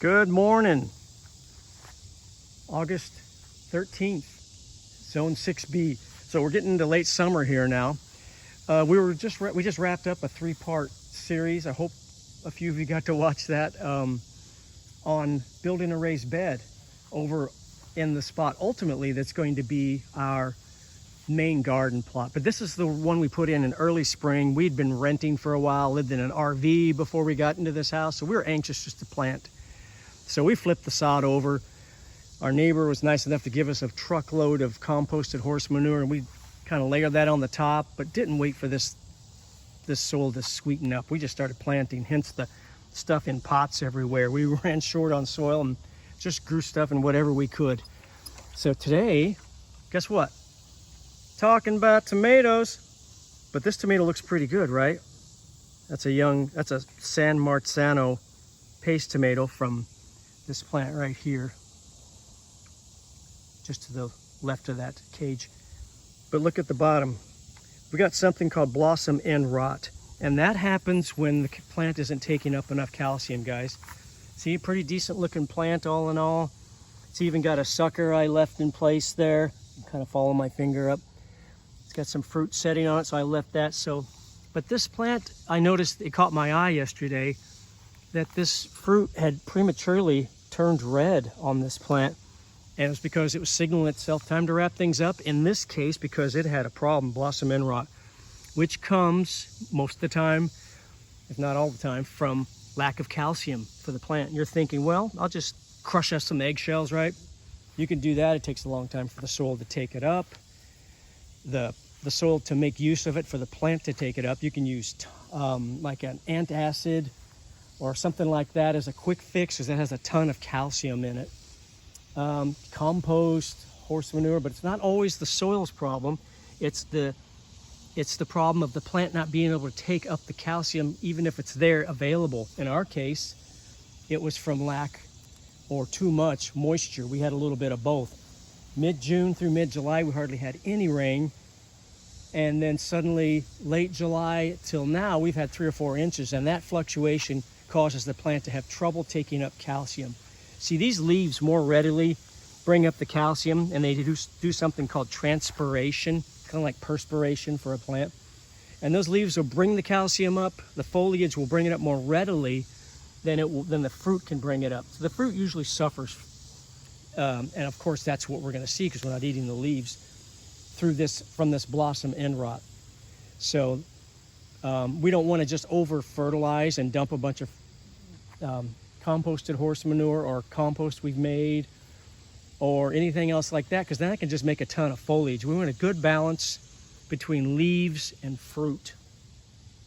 Good morning, August 13th, Zone 6B. So we're getting into late summer here now. We just wrapped up a 3-part series. I hope a few of you got to watch that on building a raised bed over in the spot ultimately that's going to be our main garden plot. But this is the one we put in early spring. We'd been renting for a while, lived in an RV before we got into this house, so we were anxious just to plant. So we flipped the sod over. Our neighbor was nice enough to give us a truckload of composted horse manure, and we kind of layered that on the top, but didn't wait for this soil to sweeten up. We just started planting, hence the stuff in pots everywhere. We ran short on soil and just grew stuff in whatever we could. So today, guess what? Talking about tomatoes, but this tomato looks pretty good, right? That's a San Marzano paste tomato from this plant right here, just to the left of that cage. But look at the bottom. We got something called blossom end rot, and that happens when the plant isn't taking up enough calcium, guys. See, pretty decent looking plant all in all. It's even got a sucker I left in place there. I'm kind of following my finger up. It's got some fruit setting on it, so I left that. But this plant, I noticed, it caught my eye yesterday, that this fruit had prematurely turned red on this plant. And it was because it was signaling itself time to wrap things up. In this case, because it had a problem, blossom end rot, which comes most of the time, if not all the time, from lack of calcium for the plant. And you're thinking, well, I'll just crush up some eggshells, right? You can do that. It takes a long time for the soil to take it up. The soil to make use of it, for the plant to take it up, you can use like an antacid or something like that as a quick fix, because it has a ton of calcium in it. Compost, horse manure, but it's not always the soil's problem. It's the problem of the plant not being able to take up the calcium even if it's there available. In our case, it was from lack or too much moisture. We had a little bit of both. Mid-June through mid-July, we hardly had any rain. And then suddenly, late July till now, we've had 3 or 4 inches, and that fluctuation causes the plant to have trouble taking up calcium. See, these leaves more readily bring up the calcium, and they do something called transpiration, kind of like perspiration for a plant. And those leaves will bring the calcium up. The foliage will bring it up more readily than the fruit can bring it up. So the fruit usually suffers, and of course that's what we're going to see because we're not eating the leaves from this blossom end rot. So we don't want to just over fertilize and dump a bunch of composted horse manure or compost we've made or anything else like that, because then I can just make a ton of foliage. We want a good balance between leaves and fruit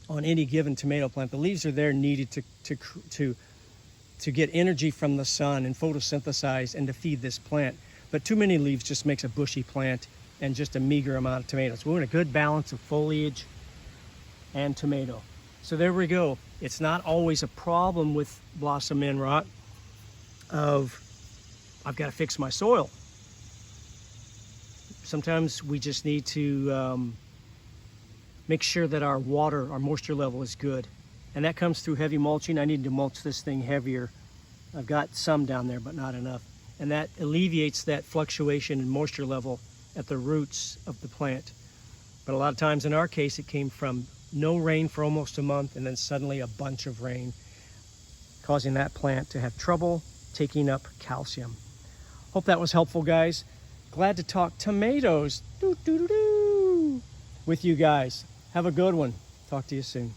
on any given tomato plant. The leaves are there needed to get energy from the sun and photosynthesize and to feed this plant. But too many leaves just makes a bushy plant and just a meager amount of tomatoes. We want a good balance of foliage and tomato. So there we go. It's not always a problem with blossom end rot of I've got to fix my soil. Sometimes we just need to make sure that our moisture level is good. And that comes through heavy mulching. I need to mulch this thing heavier. I've got some down there, but not enough. And that alleviates that fluctuation in moisture level at the roots of the plant. But a lot of times in our case, it came from no rain for almost a month and then suddenly a bunch of rain, causing that plant to have trouble taking up calcium. Hope that was helpful, guys. Glad to talk tomatoes with you guys. Have a good one. Talk to you soon.